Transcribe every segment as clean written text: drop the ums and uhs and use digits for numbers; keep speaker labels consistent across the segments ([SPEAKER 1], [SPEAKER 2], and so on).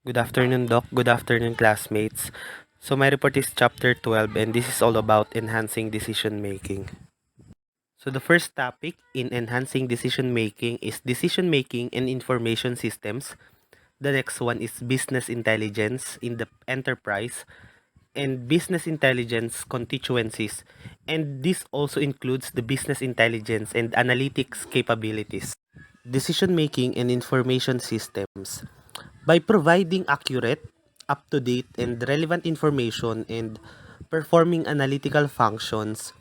[SPEAKER 1] Good afternoon, Doc. Good afternoon, classmates. So, my report is chapter 12, and this is all about enhancing decision making. So, the first topic in enhancing decision making is decision making and information systems. The next one is business intelligence in the enterprise and business intelligence constituencies. And this also includes the business intelligence and analytics capabilities. Decision making and information systems. By providing accurate, up-to-date, and relevant information and performing analytical functions,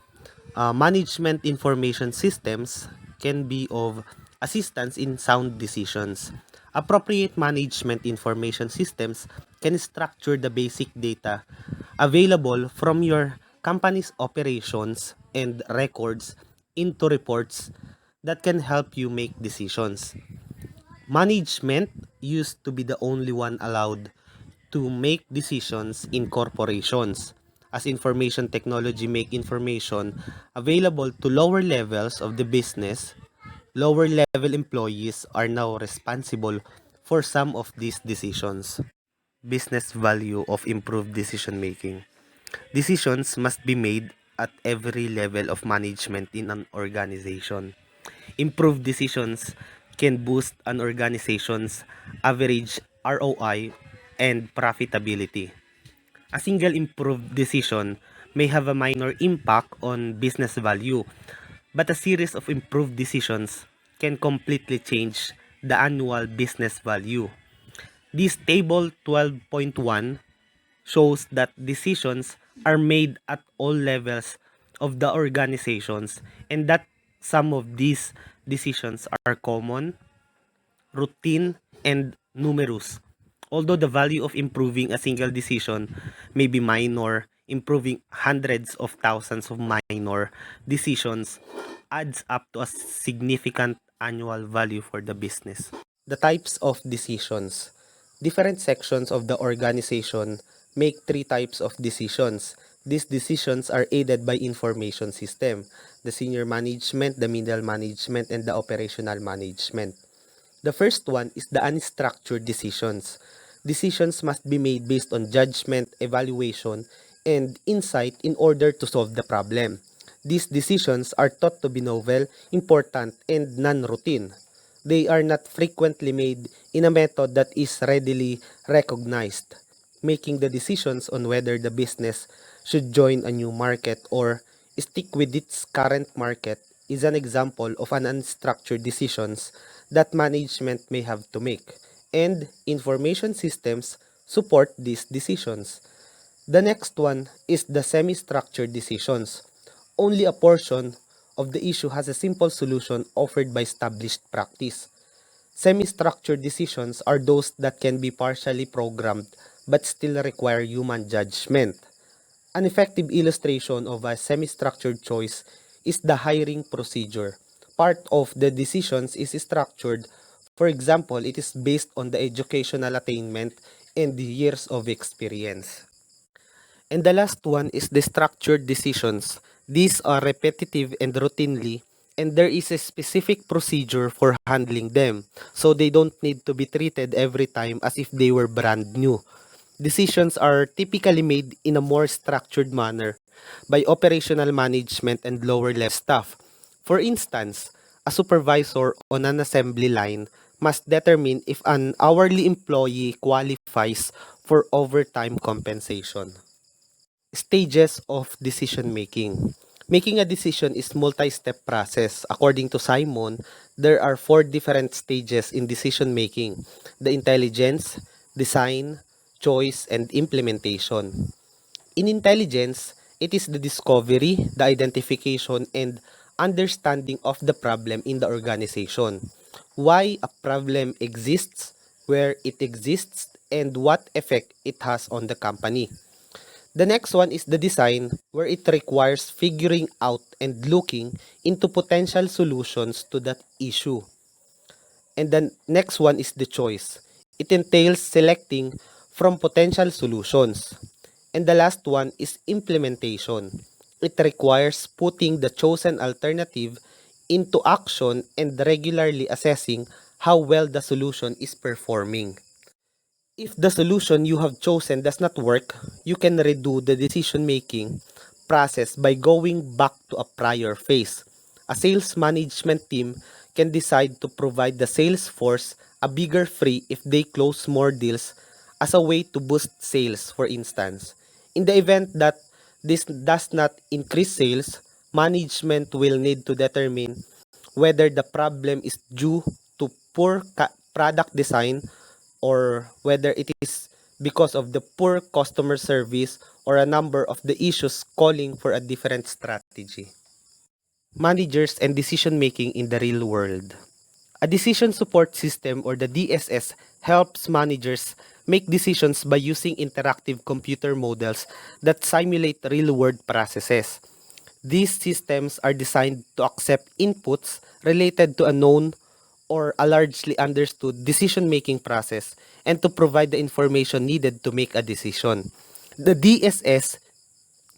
[SPEAKER 1] management information systems can be of assistance in sound decisions. Appropriate management information systems can structure the basic data available from your company's operations and records into reports that can help you make decisions. Management used to be the only one allowed to make decisions in corporations. As information technology make information available to lower levels of the business, lower level employees are now responsible for some of these decisions. Business value of improved decision making. Decisions must be made at every level of management in an organization. Improved decisions can boost an organization's average ROI and profitability. A single improved decision may have a minor impact on business value, but a series of improved decisions can completely change the annual business value. This table 12.1 shows that decisions are made at all levels of the organizations and that some of these decisions are common, routine, and numerous. Although the value of improving a single decision may be minor, improving hundreds of thousands of minor decisions adds up to a significant annual value for the business. The types of decisions. Different sections of the organization make three types of decisions. These decisions are aided by information system, the senior management, the middle management, and the operational management. The first one is the unstructured decisions. Decisions must be made based on judgment, evaluation, and insight in order to solve the problem. These decisions are thought to be novel, important, and non-routine. They are not frequently made in a method that is readily recognized. Making the decisions on whether the business should join a new market or stick with its current market is an example of an unstructured decisions that management may have to make, and information systems support these decisions. The next one is the semi-structured decisions. Only a portion of the issue has a simple solution offered by established practice. Semi-structured decisions are those that can be partially programmed but still require human judgment. An effective illustration of a semi-structured choice is the hiring procedure. Part of the decisions is structured. For example, it is based on the educational attainment and the years of experience. And the last one is the structured decisions. These are repetitive and routinely, and there is a specific procedure for handling them, so they don't need to be treated every time as if they were brand new. Decisions are typically made in a more structured manner by operational management and lower level staff. For instance, a supervisor on an assembly line must determine if an hourly employee qualifies for overtime compensation. Stages of decision making. Making a decision is multi-step process. According to Simon, there are 4 different stages in decision making: the intelligence, design, choice, and implementation. In intelligence, it is the discovery, the identification, and understanding of the problem in the organization. Why a problem exists, where it exists, and what effect it has on the company. The next one is the design, where it requires figuring out and looking into potential solutions to that issue. And the next one is the choice. It entails selecting from potential solutions. And the last one is implementation. It requires putting the chosen alternative into action and regularly assessing how well the solution is performing. If the solution you have chosen does not work, you can redo the decision-making process by going back to a prior phase. A sales management team can decide to provide the sales force a bigger fee if they close more deals as a way to boost sales, for instance. In the event that this does not increase sales, management will need to determine whether the problem is due to poor product design or whether it is because of the poor customer service or a number of the issues calling for a different strategy. Managers and decision making in the real world. A decision support system or the DSS helps managers make decisions by using interactive computer models that simulate real world processes. These systems are designed to accept inputs related to a known or a largely understood decision-making process and to provide the information needed to make a decision. The DSS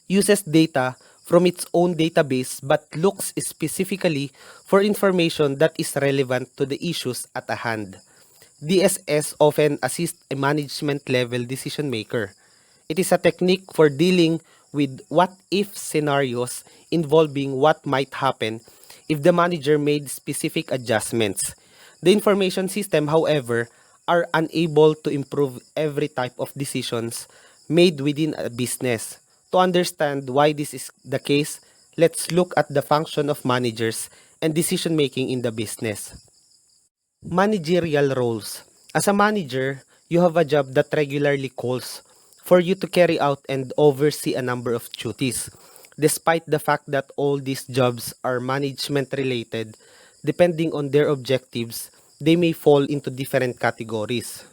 [SPEAKER 1] uses data from its own database but looks specifically for information that is relevant to the issues at hand. DSS often assists a management level decision maker. It is a technique for dealing with what if scenarios involving what might happen if the manager made specific adjustments. The information system, however, are unable to improve every type of decisions made within a business. To understand why this is the case, let's look at the function of managers and decision making in the business. Managerial roles. As a manager, you have a job that regularly calls for you to carry out and oversee a number of duties. Despite the fact that all these jobs are management related, depending on their objectives, they may fall into different categories.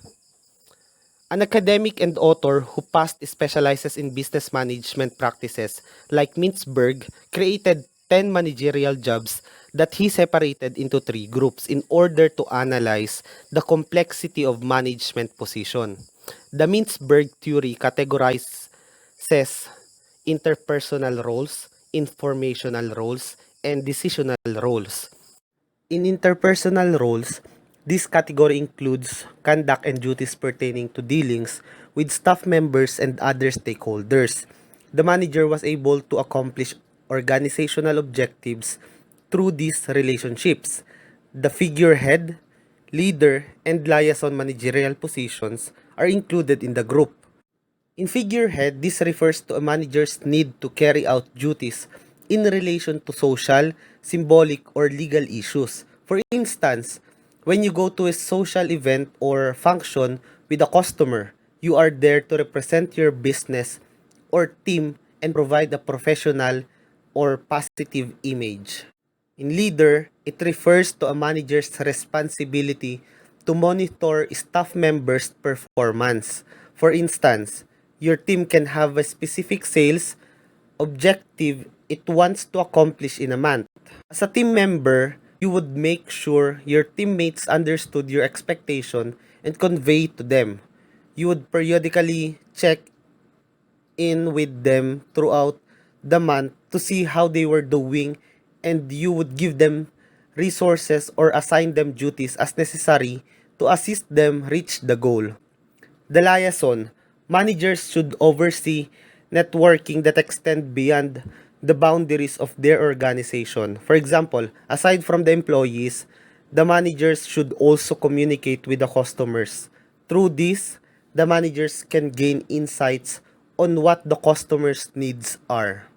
[SPEAKER 1] An academic and author who past specializes in business management practices like Mintzberg created 10 managerial jobs that he separated into 3 groups in order to analyze the complexity of management position. The Mintzberg theory categorizes interpersonal roles, informational roles, and decisional roles. In interpersonal roles, this category includes conduct and duties pertaining to dealings with staff members and other stakeholders. The manager was able to accomplish organizational objectives through these relationships. The figurehead, leader, and liaison managerial positions are included in the group. In figurehead, this refers to a manager's need to carry out duties in relation to social, symbolic, or legal issues. For instance, when you go to a social event or function with a customer, you are there to represent your business or team and provide a professional or positive image. In leader, it refers to a manager's responsibility to monitor staff members' performance. For instance, your team can have a specific sales objective it wants to accomplish in a month. As a team member, you would make sure your teammates understood your expectation and convey to them. You would periodically check in with them throughout the month to see how they were doing, and you would give them resources or assign them duties as necessary to assist them reach the goal. The liaison. Managers should oversee networking that extend beyond the boundaries of their organization. For example, aside from the employees, the managers should also communicate with the customers. Through this, the managers can gain insights on what the customers' needs are.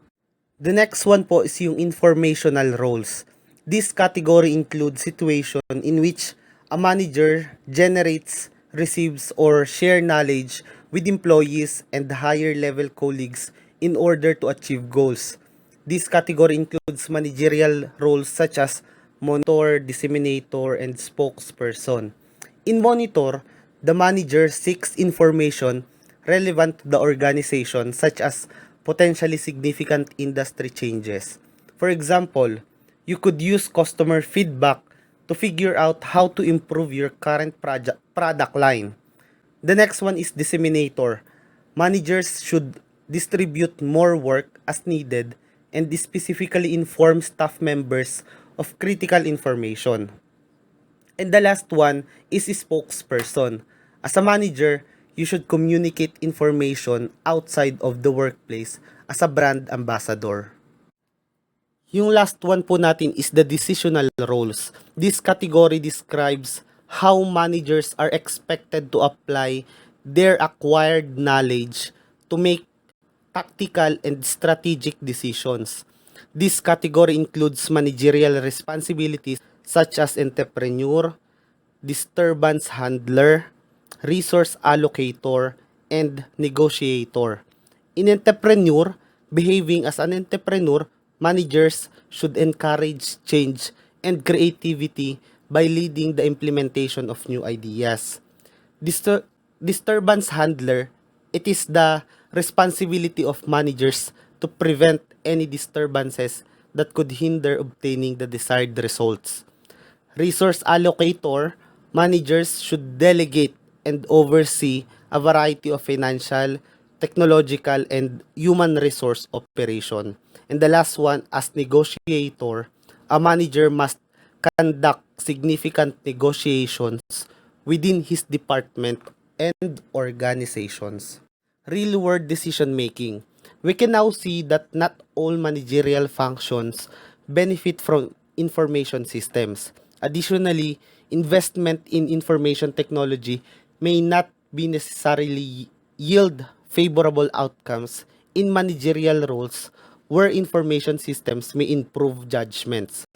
[SPEAKER 1] The next one po is yung informational roles. This category includes situation in which a manager generates, receives, or share knowledge with employees and higher level colleagues in order to achieve goals. This category includes managerial roles such as monitor, disseminator, and spokesperson. In monitor, the manager seeks information relevant to the organization such as potentially significant industry changes. For example, you could use customer feedback to figure out how to improve your current product line. The next one is disseminator. Managers should distribute more work as needed and specifically inform staff members of critical information. And the last one is spokesperson. As a manager, you should communicate information outside of the workplace as a brand ambassador. Yung last one po natin is the decisional roles. This category describes how managers are expected to apply their acquired knowledge to make tactical and strategic decisions. This category includes managerial responsibilities such as entrepreneur, disturbance handler, resource allocator, and negotiator. In entrepreneur, behaving as an entrepreneur, managers should encourage change and creativity by leading the implementation of new ideas. Disturbance handler, it is the responsibility of managers to prevent any disturbances that could hinder obtaining the desired results. Resource allocator, managers should delegate and oversee a variety of financial, technological, and human resource operation. And the last one, as negotiator, a manager must conduct significant negotiations within his department and organizations. Real world decision making. We can now see that not all managerial functions benefit from information systems. Additionally, investment in information technology may not be necessarily yield favorable outcomes in managerial roles where information systems may improve judgments.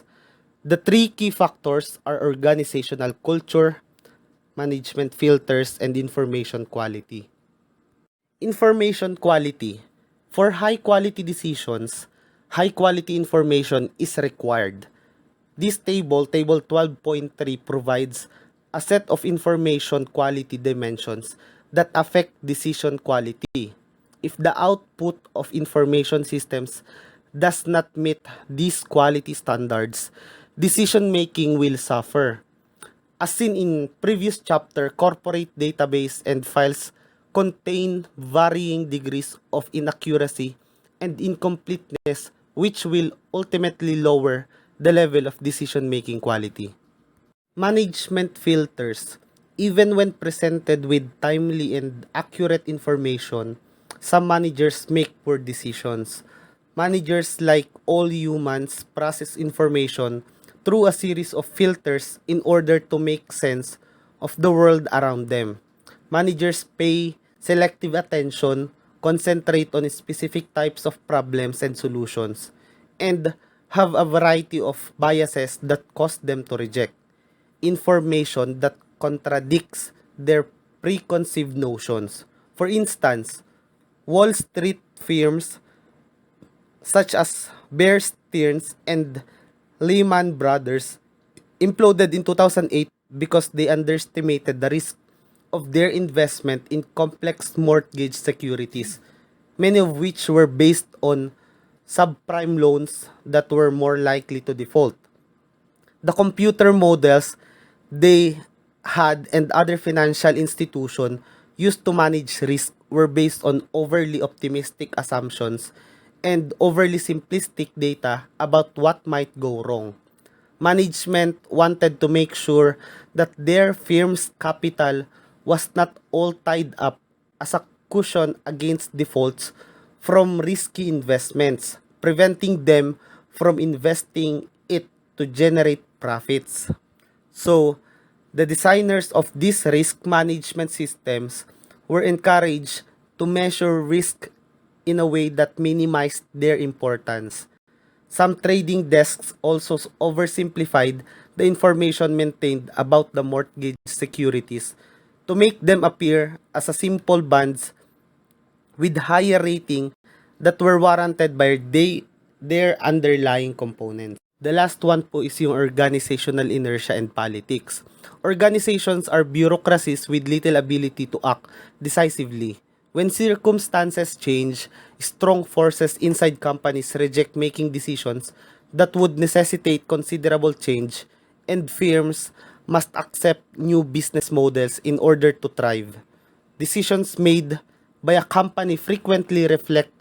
[SPEAKER 1] The three key factors are organizational culture, management filters, and information quality. Information quality. For high quality decisions, high quality information is required. This table 12.3, provides a set of information quality dimensions that affect decision quality. If the output of information systems does not meet these quality standards, decision making will suffer. As seen in previous chapter, corporate database and files contain varying degrees of inaccuracy and incompleteness, which will ultimately lower the level of decision-making quality. Management filters. Even when presented with timely and accurate information, some managers make poor decisions. Managers, like all humans, process information through a series of filters in order to make sense of the world around them. Managers pay selective attention, concentrate on specific types of problems and solutions, and have a variety of biases that cause them to reject information that contradicts their preconceived notions. For instance, Wall Street firms such as Bear Stearns and Lehman Brothers imploded in 2008 because they underestimated the risk of their investment in complex mortgage securities, many of which were based on subprime loans that were more likely to default. The computer models they had and other financial institutions used to manage risk were based on overly optimistic assumptions and overly simplistic data about what might go wrong. Management wanted to make sure that their firm's capital was not all tied up as a cushion against defaults from risky investments, preventing them from investing it to generate profits. So, the designers of these risk management systems were encouraged to measure risk in a way that minimized their importance. Some trading desks also oversimplified the information maintained about the mortgage securities to make them appear as a simple bonds with higher rating that were warranted by their underlying components. The last one po is yung organizational inertia and politics. Organizations are bureaucracies with little ability to act decisively. When circumstances change, strong forces inside companies reject making decisions that would necessitate considerable change, and firms must accept new business models in order to thrive. Decisions made by a company frequently reflect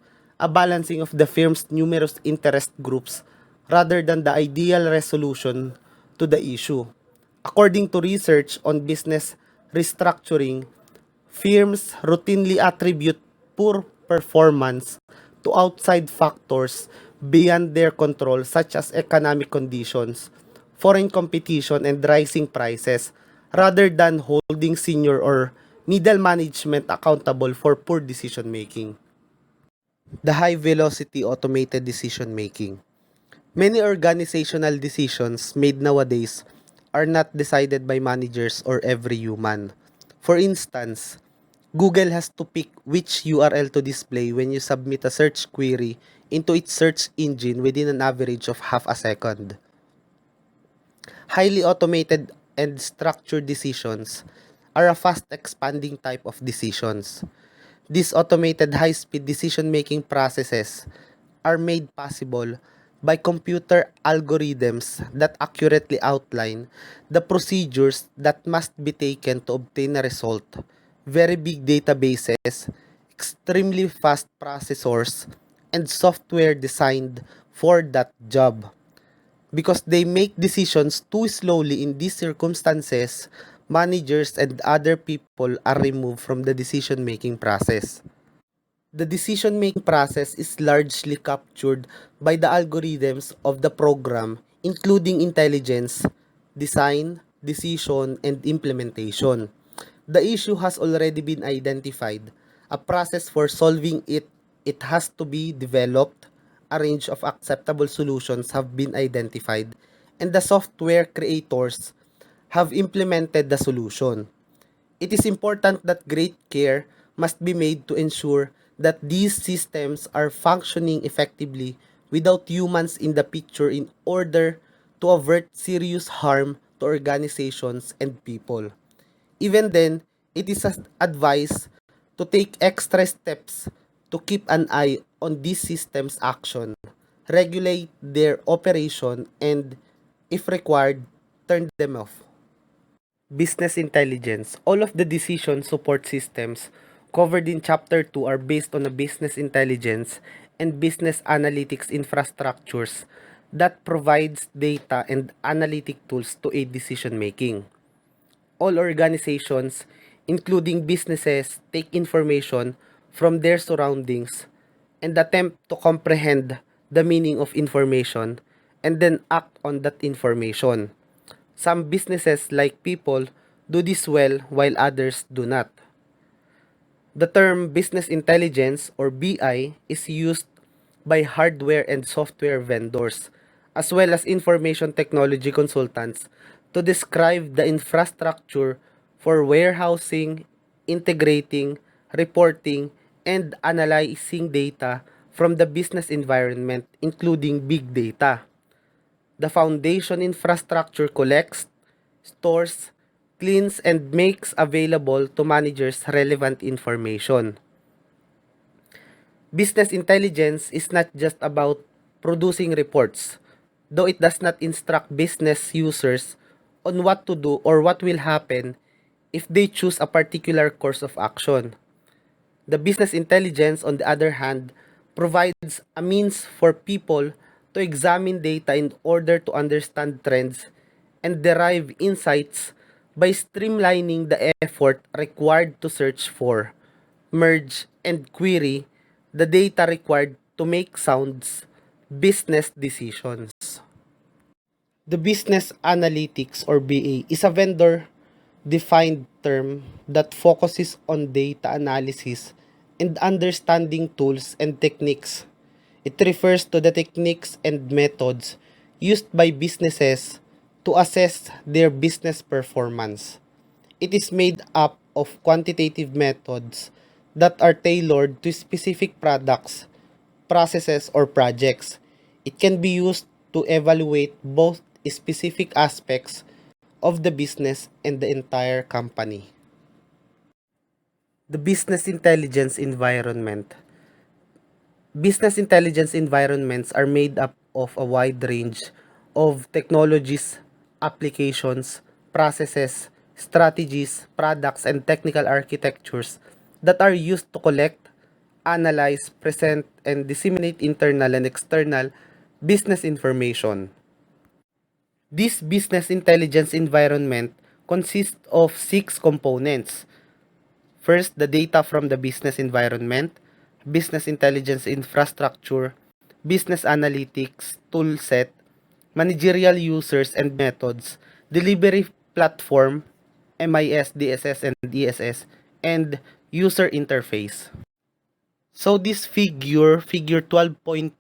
[SPEAKER 1] a balancing of the firm's numerous interest groups rather than the ideal resolution to the issue. According to research on business restructuring, Firms routinely attribute poor performance to outside factors beyond their control such as economic conditions, foreign competition, and rising prices, rather than holding senior or middle management accountable for poor decision making. The high velocity automated decision making. Many organizational decisions made nowadays are not decided by managers or every human. For instance, Google has to pick which URL to display when you submit a search query into its search engine within an average of half a second. Highly automated and structured decisions are a fast expanding type of decisions. These automated high-speed decision-making processes are made possible by computer algorithms that accurately outline the procedures that must be taken to obtain a result. Very big databases, extremely fast processors, and software designed for that job. Because they make decisions too slowly in these circumstances, managers and other people are removed from the decision-making process. The decision-making process is largely captured by the algorithms of the program, including intelligence, design, decision, and implementation. The issue has already been identified. A process for solving it has to be developed. A range of acceptable solutions have been identified, and the software creators have implemented the solution. It is important that great care must be made to ensure that these systems are functioning effectively without humans in the picture in order to avert serious harm to organizations and people. Even then, it is advised to take extra steps to keep an eye on these systems' action, regulate their operation, and, if required, turn them off. Business intelligence. All of the decision support systems covered in Chapter 2 are based on a business intelligence and business analytics infrastructures that provides data and analytic tools to aid decision making. All organizations, including businesses, take information from their surroundings and attempt to comprehend the meaning of information and then act on that information. Some businesses, like people, do this well while others do not. The term business intelligence or BI is used by hardware and software vendors as well as information technology consultants to describe the infrastructure for warehousing, integrating, reporting, and analyzing data from the business environment, including big data. The foundation infrastructure collects, stores, cleans, and makes available to managers relevant information. Business intelligence is not just about producing reports, though it does not instruct business users on what to do or what will happen if they choose a particular course of action. The business intelligence, on the other hand, provides a means for people to examine data in order to understand trends and derive insights by streamlining the effort required to search for, merge, and query the data required to make sound business decisions. The business analytics or BA is a vendor defined term that focuses on data analysis and understanding tools and techniques. It refers to the techniques and methods used by businesses to assess their business performance. It is made up of quantitative methods that are tailored to specific products, processes, or projects. It can be used to evaluate both specific aspects of the business and the entire company. The business intelligence environment. Business intelligence environments are made up of a wide range of technologies, applications, processes, strategies, products, and technical architectures that are used to collect, analyze, present, and disseminate internal and external business information. This business intelligence environment consists of six components. First, the data from the business environment, business intelligence infrastructure, business analytics toolset, managerial users and methods, delivery platform, MIS, DSS, and ESS, and user interface. So this figure 12.3,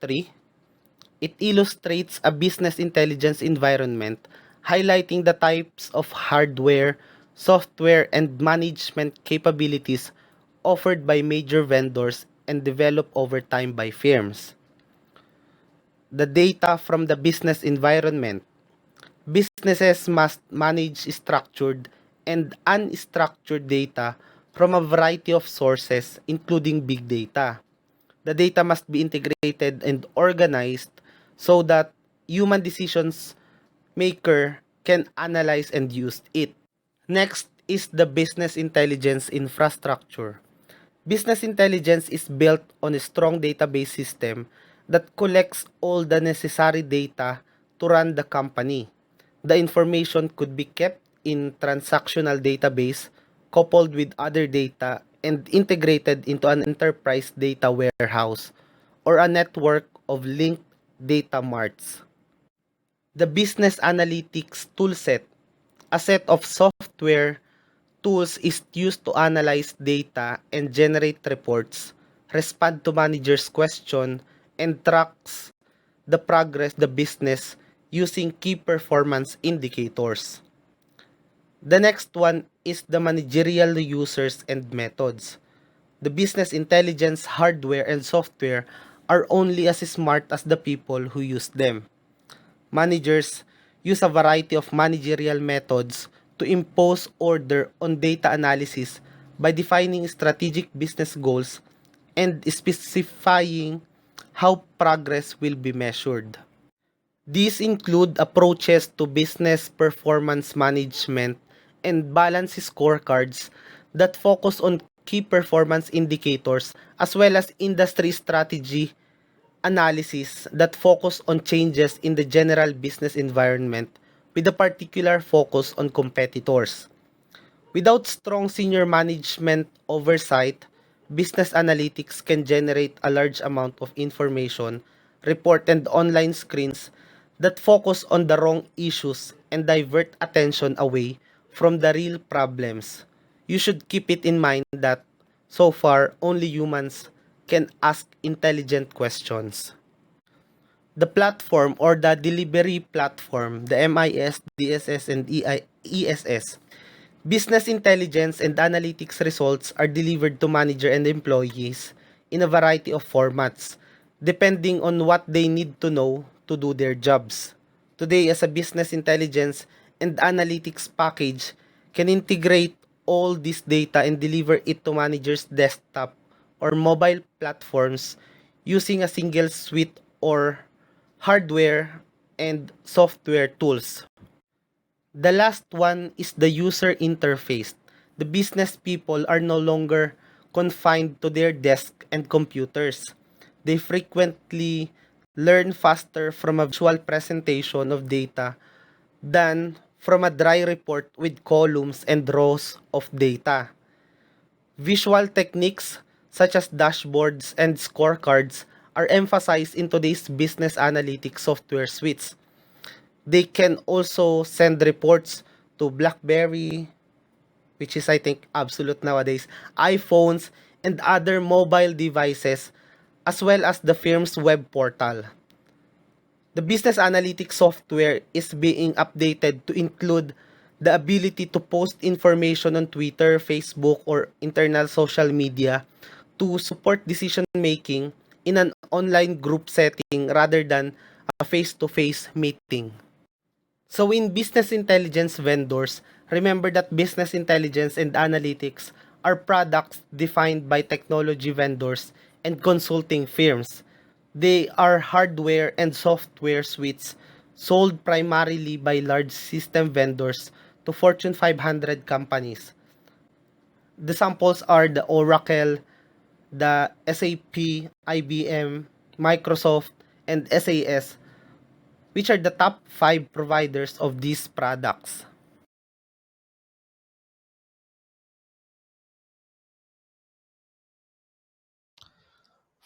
[SPEAKER 1] it illustrates a business intelligence environment highlighting the types of hardware, software, and management capabilities offered by major vendors and developed over time by firms. The data from the business environment. Businesses must manage structured and unstructured data from a variety of sources, including big data. The data must be integrated and organized so that human decisions maker can analyze and use it. Next is the business intelligence infrastructure. Business intelligence is built on a strong database system that collects all the necessary data to run the company. The information could be kept in transactional database coupled with other data and integrated into an enterprise data warehouse or a network of linked data marts. The business analytics toolset, a set of software tools is used to analyze data and generate reports, respond to managers' questions, and tracks the progress the business using key performance indicators. The next one is the managerial users and methods. The business intelligence hardware and software are only as smart as the people who use them. Managers use a variety of managerial methods to impose order on data analysis by defining strategic business goals and specifying how progress will be measured. These include approaches to business performance management and balance scorecards that focus on key performance indicators as well as industry strategy analysis that focus on changes in the general business environment with a particular focus on competitors. Without strong senior management oversight, business analytics can generate a large amount of information, report and online screens that focus on the wrong issues and divert attention away from the real problems. You should keep it in mind that so far only humans can ask intelligent questions. The platform or the delivery platform, the MIS, DSS, and ESS, business intelligence and analytics results are delivered to manager and employees in a variety of formats, depending on what they need to know to do their jobs. Today, as a business intelligence and analytics package can integrate all this data and deliver it to managers' desktop or mobile platforms using a single suite or hardware and software tools. The last one is the user interface. The business people are no longer confined to their desk and computers. They frequently learn faster from a visual presentation of data than from a dry report with columns and rows of data. Visual techniques such as dashboards and scorecards are emphasized in today's business analytics software suites. They can also send reports to BlackBerry, which is I think absolute nowadays, iPhones, and other mobile devices, as well as the firm's web portal. The business analytics software is being updated to include the ability to post information on Twitter, Facebook, or internal social media to support decision making in an online group setting rather than a face-to-face meeting. So in business intelligence vendors, remember that business intelligence and analytics are products defined by technology vendors and consulting firms. They are hardware and software suites sold primarily by large system vendors to Fortune 500 companies. The samples are the Oracle, the SAP, IBM, Microsoft, and SAS, which are the top 5 providers of these products.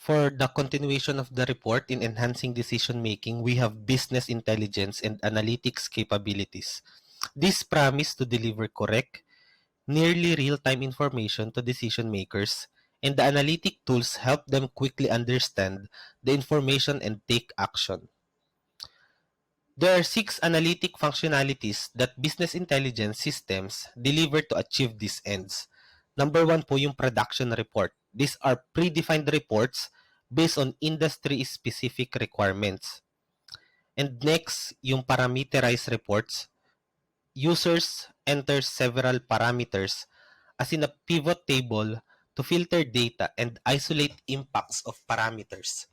[SPEAKER 1] For the continuation of the report in enhancing decision making, we have business intelligence and analytics capabilities. These promise to deliver correct, nearly real-time information to decision makers, and the analytic tools help them quickly understand the information and take action. There are 6 analytic functionalities that business intelligence systems deliver to achieve these ends. Number 1 po yung production report. These are predefined reports based on industry-specific requirements. And next, yung parameterized reports. Users enter several parameters as in a pivot table to filter data and isolate impacts of parameters.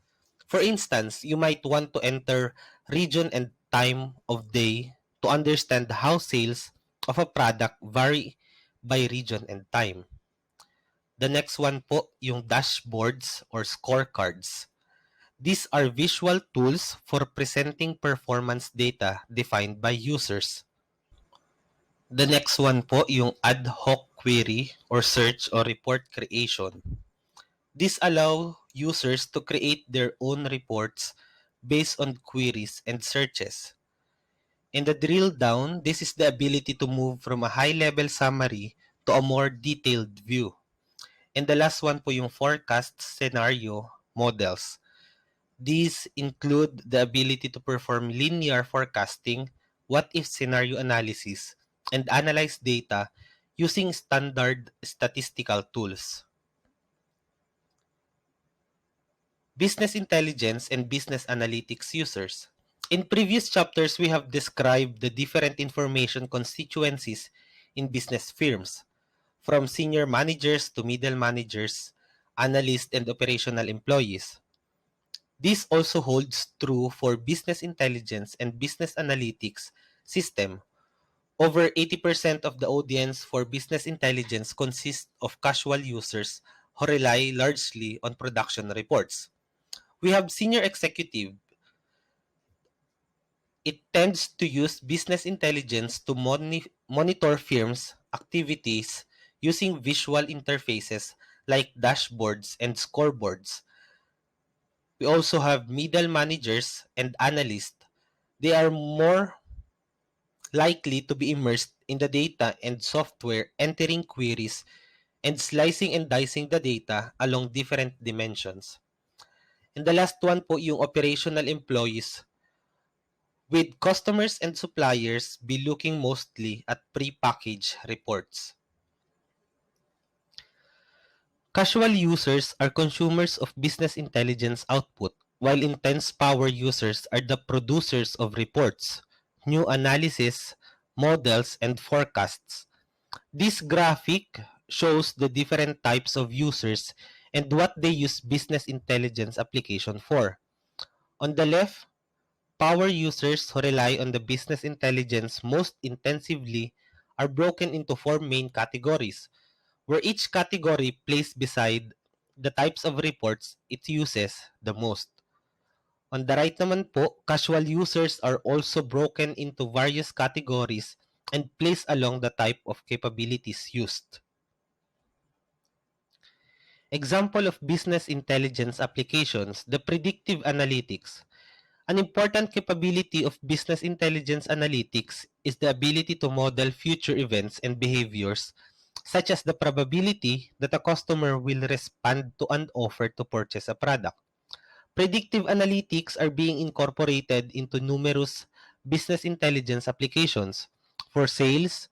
[SPEAKER 1] For instance, you might want to enter region and time of day to understand how sales of a product vary by region and time. The next one po, yung dashboards or scorecards. These are visual tools for presenting performance data defined by users. The next one po, yung ad hoc query or search or report creation. This allow users to create their own reports based on queries and searches. In the drill down, this is the ability to move from a high-level summary to a more detailed view. And the last one po yung forecast scenario models. These include the ability to perform linear forecasting, what-if scenario analysis, and analyze data using standard statistical tools. Business intelligence and business analytics users. In previous chapters, we have described the different information constituencies in business firms, from senior managers to middle managers, analysts, and operational employees. This also holds true for business intelligence and business analytics system. Over 80% of the audience for business intelligence consists of casual users who rely largely on production reports. We have senior executive. It tends to use business intelligence to monitor firms' activities using visual interfaces like dashboards and scoreboards. We also have middle managers and analysts. They are more likely to be immersed in the data and software, entering queries and slicing and dicing the data along different dimensions. And the last one po yung operational employees, with customers and suppliers be looking mostly at pre-packaged reports. Casual users are consumers of business intelligence output, while intense power users are the producers of reports, new analysis, models, and forecasts. This graphic shows the different types of users and what they use business intelligence application for. On the left, power users who rely on the business intelligence most intensively are broken into 4 main categories, where each category placed beside the types of reports it uses the most. On the right naman po, casual users are also broken into various categories and placed along the type of capabilities used. Example of business intelligence applications, the predictive analytics. An important capability of business intelligence analytics is the ability to model future events and behaviors, such as the probability that a customer will respond to an offer to purchase a product. Predictive analytics are being incorporated into numerous business intelligence applications for sales,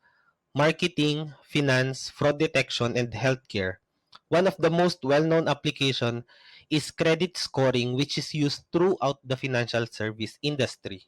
[SPEAKER 1] marketing, finance, fraud detection, and healthcare. One of the most well-known application is credit scoring, which is used throughout the financial service industry.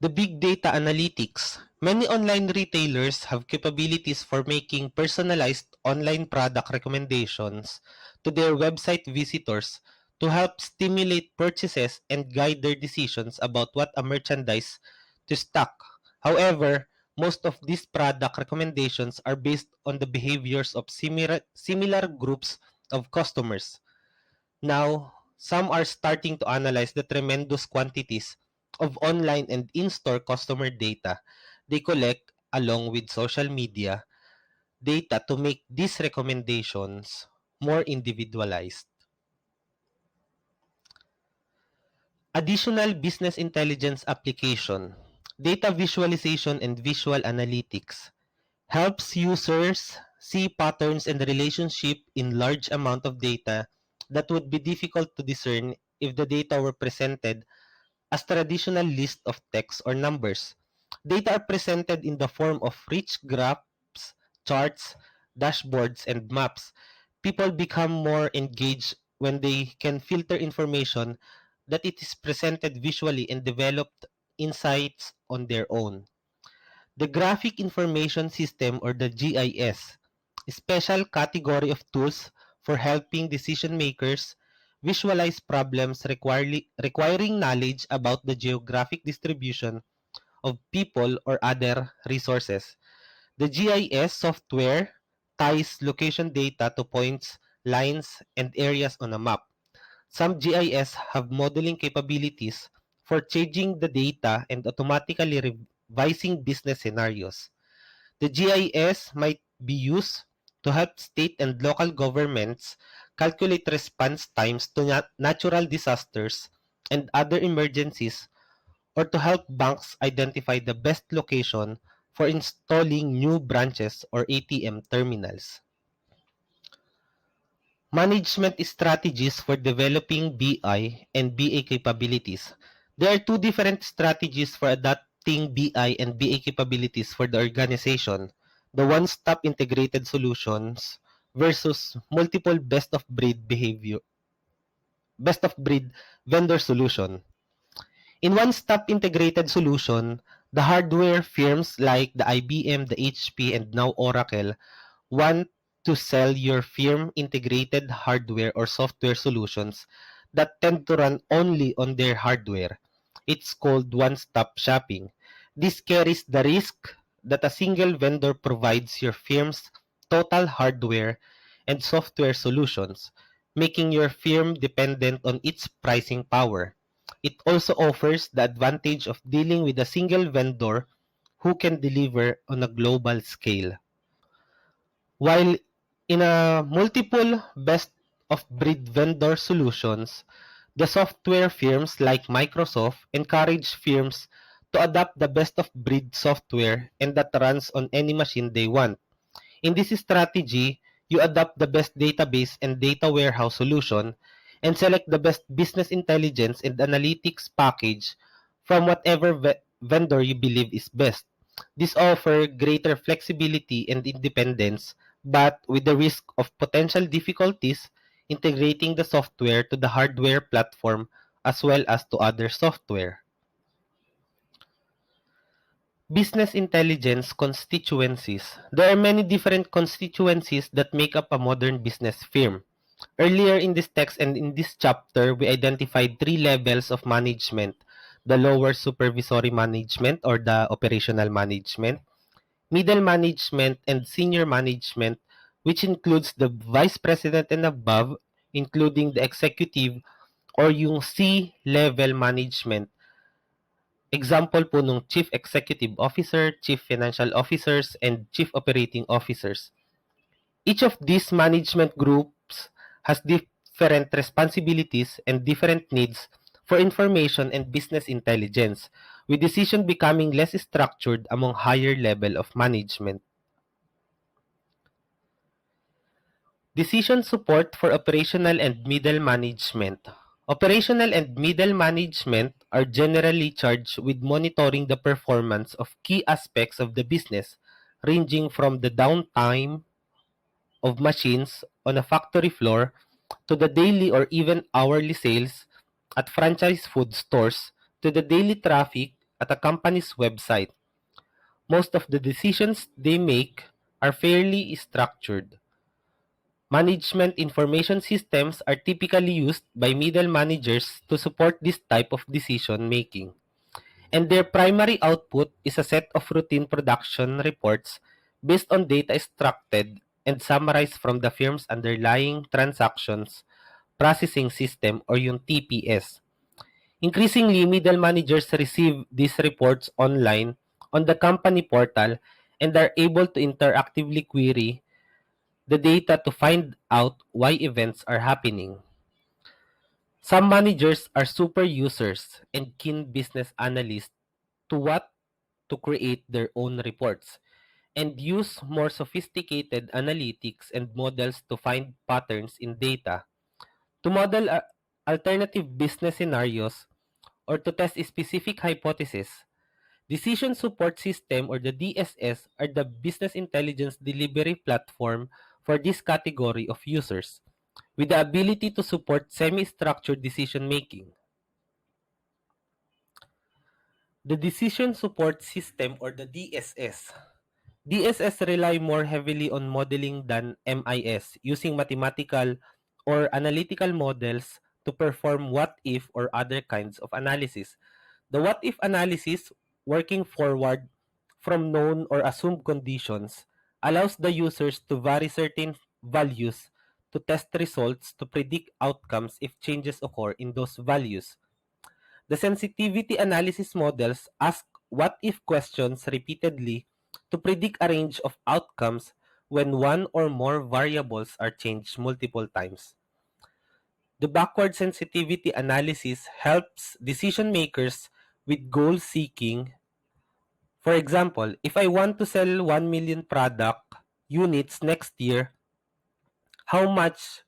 [SPEAKER 1] The big data analytics. Many online retailers have capabilities for making personalized online product recommendations to their website visitors to help stimulate purchases and guide their decisions about what a merchandise to stock. However, most of these product recommendations are based on the behaviors of similar groups of customers. Now, some are starting to analyze the tremendous quantities of online and in-store customer data they collect along with social media data to make these recommendations more individualized. Additional business intelligence application, data visualization and visual analytics helps users see patterns and relationship in large amount of data that would be difficult to discern if the data were presented as traditional list of text or numbers. Data are presented in the form of rich graphs, charts, dashboards, and maps. People become more engaged when they can filter information that it is presented visually and develop insights on their own. The Graphic Information System or the GIS, a special category of tools for helping decision makers visualize problems requiring knowledge about the geographic distribution of people or other resources. The GIS software ties location data to points, lines, and areas on a map. Some GIS have modeling capabilities for changing the data and automatically revising business scenarios. The GIS might be used to help state and local governments calculate response times to natural disasters and other emergencies, or to help banks identify the best location for installing new branches or ATM terminals. Management strategies for developing BI and BA capabilities. There are two different strategies for adapting BI and BA capabilities for the organization. The one-stop integrated solutions versus multiple best of breed vendor solution. In one-stop integrated solution, the hardware firms like the IBM, the HP, and now Oracle want to sell your firm integrated hardware or software solutions that tend to run only on their hardware. It's called one-stop shopping. This carries the risk that a single vendor provides your firm's total hardware and software solutions, making your firm dependent on its pricing power. It also offers the advantage of dealing with a single vendor who can deliver on a global scale. While in a multiple best-of-breed vendor solutions, the software firms like Microsoft encourage firms to adopt the best-of-breed software and that runs on any machine they want. In this strategy, you adopt the best database and data warehouse solution and select the best business intelligence and analytics package from whatever vendor you believe is best. This offers greater flexibility and independence, but with the risk of potential difficulties integrating the software to the hardware platform as well as to other software. Business intelligence constituencies. There are many different constituencies that make up a modern business firm. Earlier in this text and in this chapter, we identified three levels of management: the lower supervisory management or the operational management, middle management, and senior management, which includes the vice president and above, including the executive or yung C-level management. Example po nung Chief Executive Officer, Chief Financial Officers, and Chief Operating Officers. Each of these management groups has different responsibilities and different needs for information and business intelligence, with decision becoming less structured among higher level of management. Decision support for operational and middle management. Operational and middle management are generally charged with monitoring the performance of key aspects of the business, ranging from the downtime of machines on a factory floor to the daily or even hourly sales at franchise food stores to the daily traffic at a company's website. Most of the decisions they make are fairly structured. Management information systems are typically used by middle managers to support this type of decision making, and their primary output is a set of routine production reports based on data extracted and summarized from the firm's underlying transactions processing system or yung TPS. Increasingly, middle managers receive these reports online on the company portal and are able to interactively query
[SPEAKER 2] the data to find out why events are happening. Some managers are super users and keen business analysts to what to create their own reports and use more sophisticated analytics and models to find patterns in data, to model alternative business scenarios, or to test a specific hypothesis. Decision Support System or the DSS are the business intelligence delivery platform for this category of users with the ability to support semi-structured decision making. The Decision Support System or the DSS. DSS rely more heavily on modeling than MIS, using mathematical or analytical models to perform what if or other kinds of analysis. The what if analysis, working forward from known or assumed conditions, allows the users to vary certain values to test results to predict outcomes if changes occur in those values. The sensitivity analysis models ask what if questions repeatedly to predict a range of outcomes when one or more variables are changed multiple times. The backward sensitivity analysis helps decision makers with goal seeking. For example, if I want to sell 1 million product units next year, how much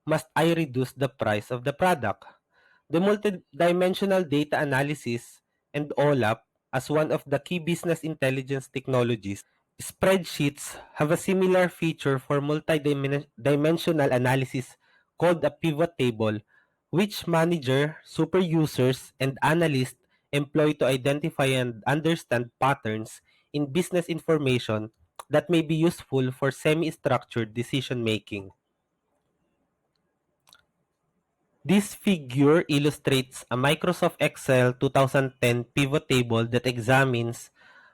[SPEAKER 2] must I reduce the price of the product? The multidimensional data analysis and OLAP as one of the key business intelligence technologies. Spreadsheets have a similar feature for multidimensional analysis called a pivot table, which manager, super users, and analysts employ to identify and understand patterns in business information that may be useful for semi-structured decision making. This figure illustrates a Microsoft Excel 2010 pivot table that examines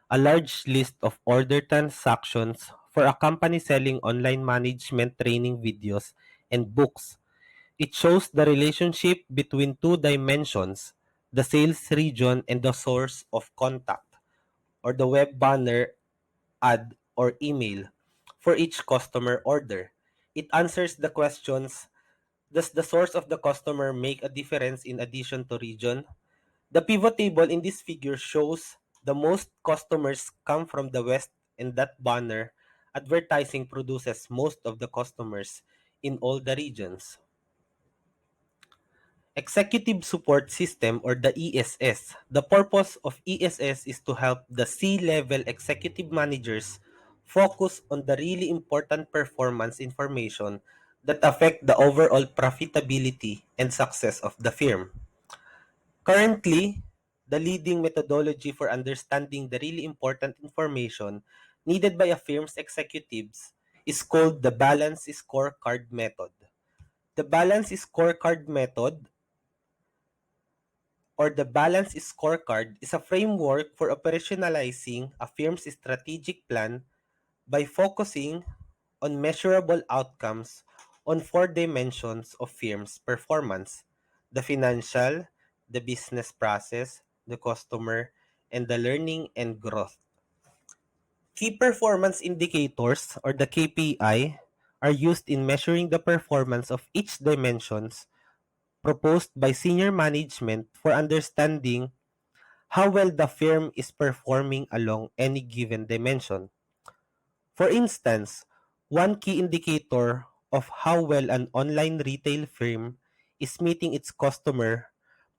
[SPEAKER 2] a large list of order transactions for a company selling online management training videos and books. It shows the relationship between two dimensions, the sales region and the source of contact, or the web banner, ad, or email for each customer order. It answers the questions: does the source of the customer make a difference in addition to region? The pivot table in this figure shows the most customers come from the West, and that banner advertising produces most of the customers in all the regions. Executive Support System or the ESS. The purpose of ESS is to help the C-level executive managers focus on the really important performance information that affect the overall profitability and success of the firm. Currently, the leading methodology for understanding the really important information needed by a firm's executives is called the Balance Scorecard Method. The Balance Scorecard Method or the Balance Scorecard is a framework for operationalizing a firm's strategic plan by focusing on measurable outcomes on four dimensions of firm's performance: the financial, the business process, the customer, and the learning and growth. Key performance indicators or the KPI are used in measuring the performance of each dimensions proposed by senior management for understanding how well the firm is performing along any given dimension. For instance, one key indicator of how well an online retail firm is meeting its customer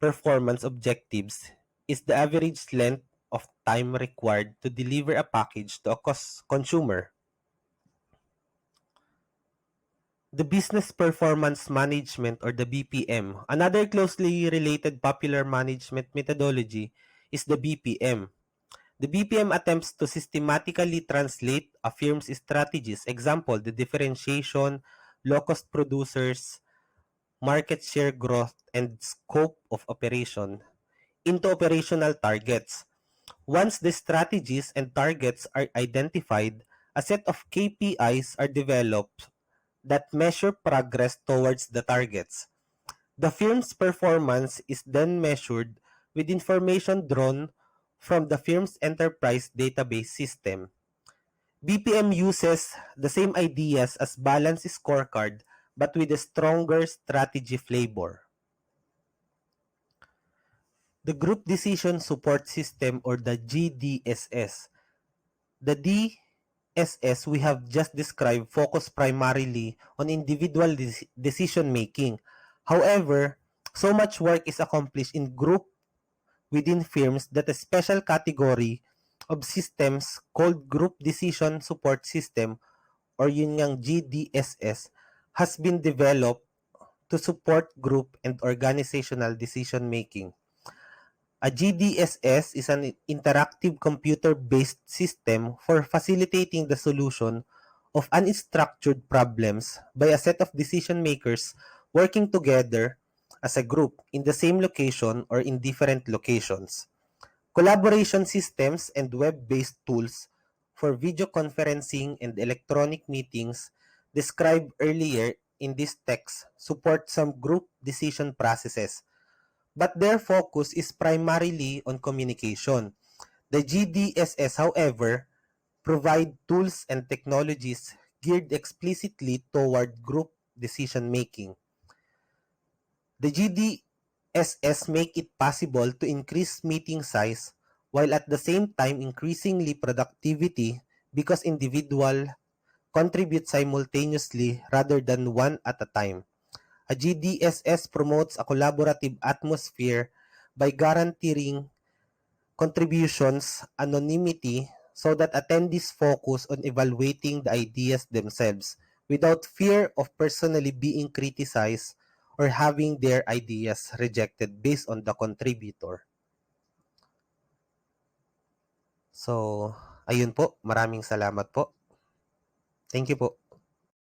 [SPEAKER 2] performance objectives is the average length of time required to deliver a package to a consumer. The Business Performance Management or the BPM. Another closely related popular management methodology is the BPM. The BPM attempts to systematically translate a firm's strategies, example, the differentiation, low-cost producers, market share growth, and scope of operation, into operational targets. Once the strategies and targets are identified, a set of KPIs are developed that measure progress towards the targets. The firm's performance is then measured with information drawn from the firm's enterprise database system. BPM uses the same ideas as balanced scorecard but with a stronger strategy flavor. The Group Decision Support System or the GDSS. The DSS we have just described focus primarily on individual decision making. However, so much work is accomplished in group within firms that a special category of systems called Group Decision Support System or yun ngang GDSS has been developed to support group and organizational decision making. A GDSS is an interactive computer-based system for facilitating the solution of unstructured problems by a set of decision makers working together as a group in the same location or in different locations. Collaboration systems and web-based tools for video conferencing and electronic meetings described earlier in this text support some group decision processes, but their focus is primarily on communication. The GDSS, however, provide tools and technologies geared explicitly toward group decision making. The GDSS make it possible to increase meeting size while at the same time increasingly productivity because individual contribute simultaneously rather than one at a time. A GDSS promotes a collaborative atmosphere by guaranteeing contributions anonymity so that attendees focus on evaluating the ideas themselves without fear of personally being criticized or having their ideas rejected based on the contributor. So, ayun po. Maraming salamat po. Thank you po.